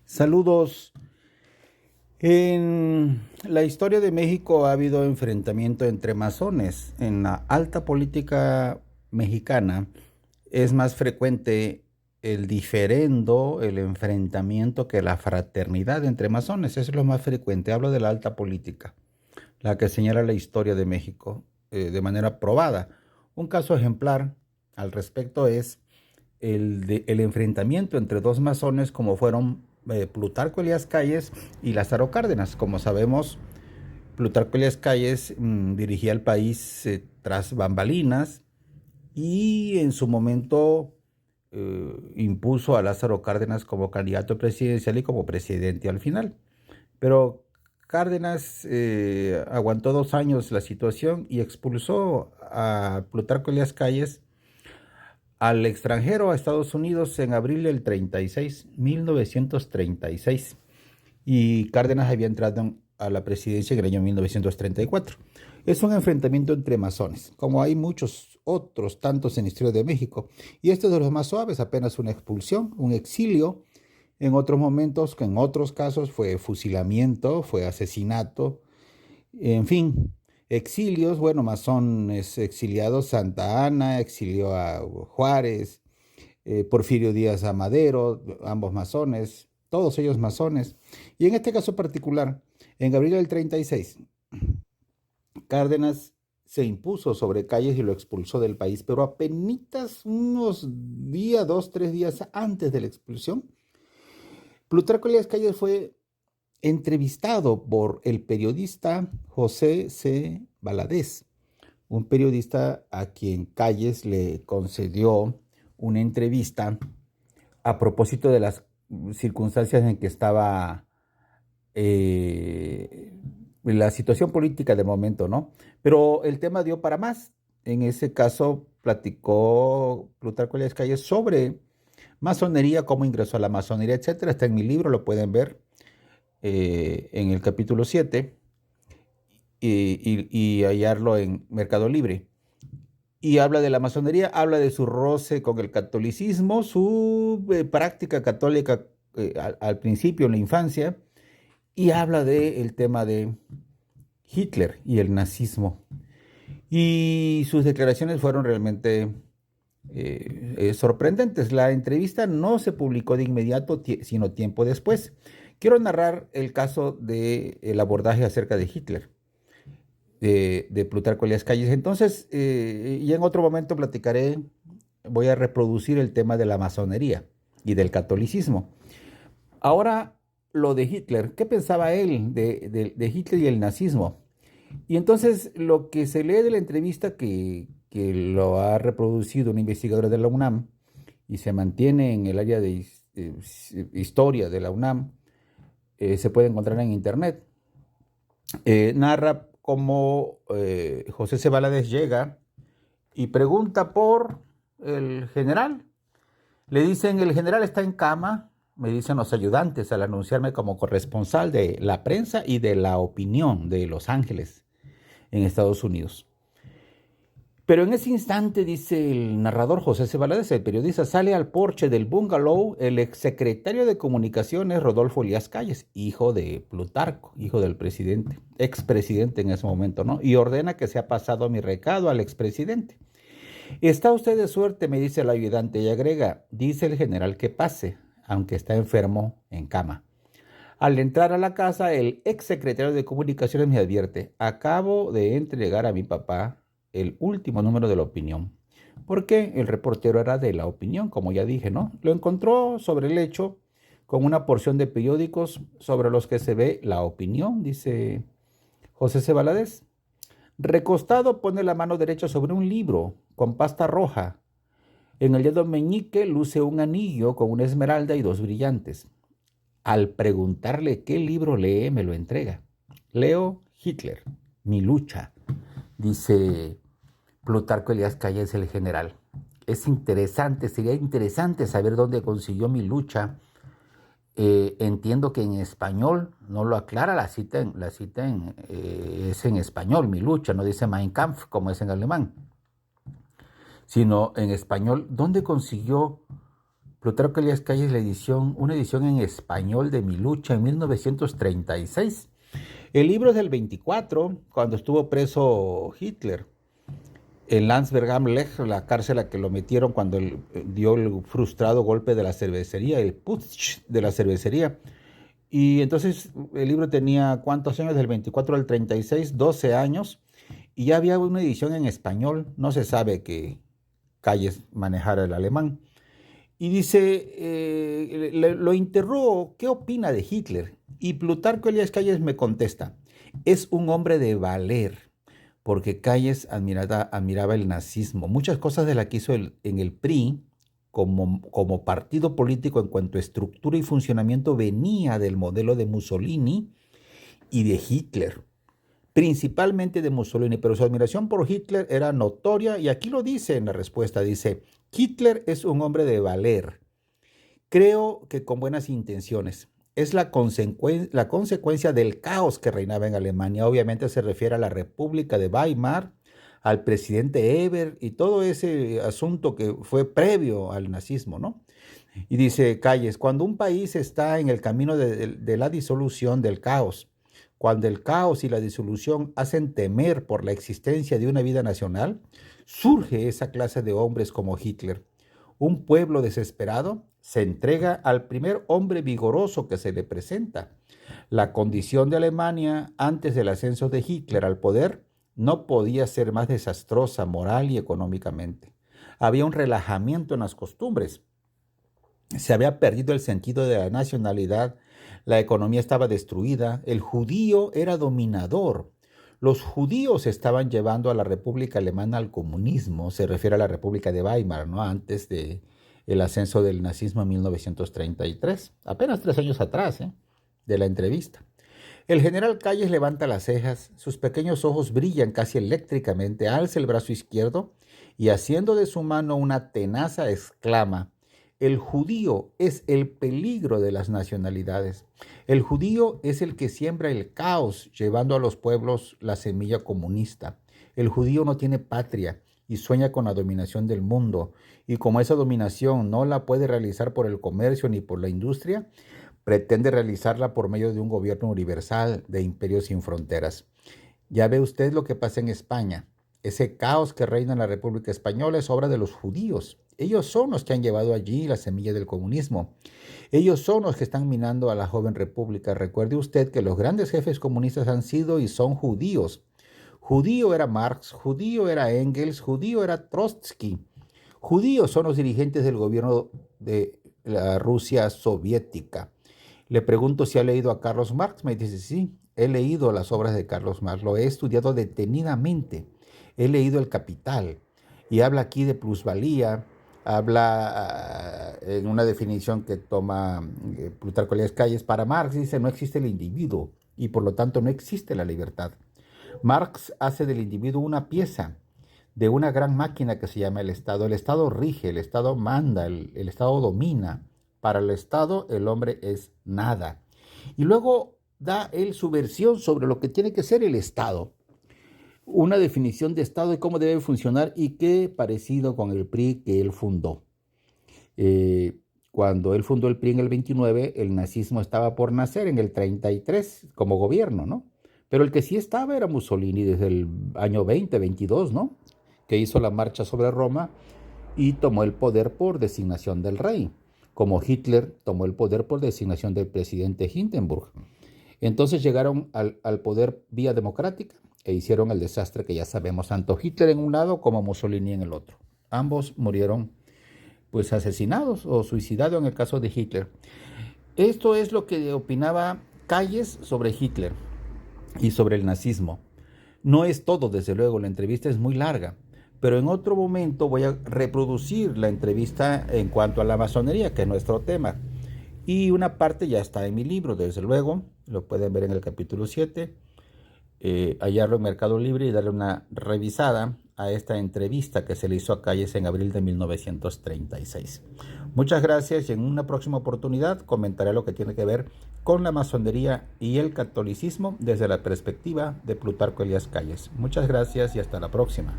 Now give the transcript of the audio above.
Saludos. En la historia de México ha habido enfrentamiento entre masones. En la alta política mexicana es más frecuente el diferendo, el enfrentamiento que la fraternidad entre masones. Eso es lo más frecuente. Hablo de la alta política, la que señala la historia de México de manera probada. Un caso ejemplar al respecto es el enfrentamiento entre dos masones como fueron Plutarco Elías Calles y Lázaro Cárdenas. Como sabemos, Plutarco Elías Calles dirigía el país tras bambalinas y en su momento impuso a Lázaro Cárdenas como candidato presidencial y como presidente al final. Pero Cárdenas aguantó 2 años la situación y expulsó a Plutarco Elías Calles al extranjero, a Estados Unidos, en abril del 1936. Y Cárdenas había entrado a la presidencia en el año 1934. Es un enfrentamiento entre masones, como hay muchos otros tantos en la historia de México. Y este es de los más suaves, apenas una expulsión, un exilio. En otros momentos, que en otros casos fue fusilamiento, fue asesinato, en fin, exilios, bueno, masones exiliados, Santa Anna exilió a Juárez, Porfirio Díaz a Madero, ambos masones, todos ellos masones. Y en este caso particular, en abril del 36, Cárdenas se impuso sobre Calles y lo expulsó del país, pero apenas unos días, 2, 3 días antes de la expulsión, Plutarco Elías Calles fue entrevistado por el periodista José C. Valadez, un periodista a quien Calles le concedió una entrevista a propósito de las circunstancias en que estaba la situación política de momento, ¿no? Pero el tema dio para más. En ese caso platicó Plutarco Elías Calles sobre masonería, cómo ingresó a la masonería, etcétera. Está en mi libro, lo pueden ver en el capítulo 7 y hallarlo en Mercado Libre. Y habla de la masonería, habla de su roce con el catolicismo, su práctica católica al principio, en la infancia, y habla del tema de Hitler y el nazismo. Y sus declaraciones fueron realmente sorprendentes. La entrevista no se publicó de inmediato, sino tiempo después. Quiero narrar el caso del abordaje acerca de Hitler, de Plutarco Elías Calles. Entonces, y en otro momento platicaré, voy a reproducir el tema de la masonería y del catolicismo. Ahora, lo de Hitler, ¿qué pensaba él de Hitler y el nazismo? Y entonces, lo que se lee de la entrevista que lo ha reproducido una investigadora de la UNAM y se mantiene en el área de historia de la UNAM, se puede encontrar en internet. Narra cómo José C. Valadez llega y pregunta por el general. Le dicen, el general está en cama, me dicen los ayudantes al anunciarme como corresponsal de la prensa y de la opinión de Los Ángeles, en Estados Unidos. Pero en ese instante, dice el narrador José C. Valadez, el periodista, sale al porche del bungalow el exsecretario de Comunicaciones Rodolfo Elías Calles, hijo de Plutarco, hijo del presidente, expresidente en ese momento, ¿no? Y ordena que sea pasado mi recado al expresidente. Está usted de suerte, me dice el ayudante, y agrega, dice el general que pase, aunque está enfermo en cama. Al entrar a la casa, el exsecretario de Comunicaciones me advierte, acabo de entregar a mi papá el último número de La Opinión. Porque el reportero era de La Opinión, como ya dije, ¿no? Lo encontró sobre el lecho con una porción de periódicos sobre los que se ve La Opinión, dice José C. Valadez. Recostado pone la mano derecha sobre un libro con pasta roja. En el dedo meñique luce un anillo con una esmeralda y dos brillantes. Al preguntarle qué libro lee, me lo entrega. Leo Hitler, mi lucha, dice Plutarco Elías Calles, el general. Es interesante, sería interesante saber dónde consiguió mi lucha. Entiendo que en español no lo aclara, es en español, mi lucha, no dice Mein Kampf como es en alemán, sino en español. ¿Dónde consiguió Plutarco Elías Calles, una edición en español de Mi lucha en 1936. El libro es del 24, cuando estuvo preso Hitler en Landsberg am Lech, la cárcel a que lo metieron cuando dio el frustrado golpe de la cervecería, el putsch de la cervecería. Y entonces el libro tenía, ¿cuántos años? Del 24 al 36, 12 años. Y ya había una edición en español. No se sabe que Calles manejara el alemán. Y dice, lo interrogo, ¿qué opina de Hitler? Y Plutarco Elías Calles me contesta, es un hombre de valer, porque Calles admiraba el nazismo. Muchas cosas de las que hizo en el PRI, como partido político en cuanto a estructura y funcionamiento, venía del modelo de Mussolini y de Hitler, principalmente de Mussolini, pero su admiración por Hitler era notoria y aquí lo dice en la respuesta, dice, Hitler es un hombre de valer, creo que con buenas intenciones. Es la consecuencia del caos que reinaba en Alemania. Obviamente se refiere a la República de Weimar, al presidente Ebert y todo ese asunto que fue previo al nazismo, ¿no? Y dice Calles, cuando un país está en el camino de la disolución, del caos, cuando el caos y la disolución hacen temer por la existencia de una vida nacional, surge esa clase de hombres como Hitler. Un pueblo desesperado se entrega al primer hombre vigoroso que se le presenta. La condición de Alemania antes del ascenso de Hitler al poder no podía ser más desastrosa moral y económicamente. Había un relajamiento en las costumbres. Se había perdido el sentido de la nacionalidad, la economía estaba destruida, el judío era dominador. Los judíos estaban llevando a la República Alemana al comunismo, se refiere a la República de Weimar, ¿no? Antes del ascenso del nazismo en 1933, apenas 3 años atrás, de la entrevista. El general Calles levanta las cejas, sus pequeños ojos brillan casi eléctricamente, alza el brazo izquierdo y haciendo de su mano una tenaza exclama, el judío es el peligro de las nacionalidades. El judío es el que siembra el caos, llevando a los pueblos la semilla comunista. El judío no tiene patria y sueña con la dominación del mundo. Y como esa dominación no la puede realizar por el comercio ni por la industria, pretende realizarla por medio de un gobierno universal de imperio sin fronteras. Ya ve usted lo que pasa en España. Ese caos que reina en la República Española es obra de los judíos. Ellos son los que han llevado allí la semilla del comunismo. Ellos son los que están minando a la joven república. Recuerde usted que los grandes jefes comunistas han sido y son judíos. Judío era Marx, judío era Engels, judío era Trotsky. Judíos son los dirigentes del gobierno de la Rusia soviética. Le pregunto si ha leído a Carlos Marx. Me dice, sí, he leído las obras de Carlos Marx. Lo he estudiado detenidamente. He leído El Capital y habla aquí de plusvalía, habla en una definición que toma Plutarco Elías Calles. Para Marx dice no existe el individuo y por lo tanto no existe la libertad. Marx hace del individuo una pieza de una gran máquina que se llama el Estado. El Estado rige, el Estado manda, el Estado domina. Para el Estado el hombre es nada. Y luego da él su versión sobre lo que tiene que ser el Estado. Una definición de Estado y cómo debe funcionar y qué parecido con el PRI que él fundó. Cuando él fundó el PRI en el 29, el nazismo estaba por nacer en el 33 como gobierno, ¿no? Pero el que sí estaba era Mussolini desde el año 22, ¿no? Que hizo la marcha sobre Roma y tomó el poder por designación del rey, como Hitler tomó el poder por designación del presidente Hindenburg. Entonces llegaron al poder vía democrática e hicieron el desastre que ya sabemos, tanto Hitler en un lado como Mussolini en el otro. Ambos murieron pues asesinados o suicidados en el caso de Hitler. Esto es lo que opinaba Calles sobre Hitler y sobre el nazismo. No es todo, desde luego, la entrevista es muy larga, pero en otro momento voy a reproducir la entrevista en cuanto a la masonería, que es nuestro tema. Y una parte ya está en mi libro, desde luego, lo pueden ver en el capítulo 7, hallarlo en Mercado Libre y darle una revisada a esta entrevista que se le hizo a Calles en abril de 1936. Muchas gracias y en una próxima oportunidad comentaré lo que tiene que ver con la masonería y el catolicismo desde la perspectiva de Plutarco Elías Calles. Muchas gracias y hasta la próxima.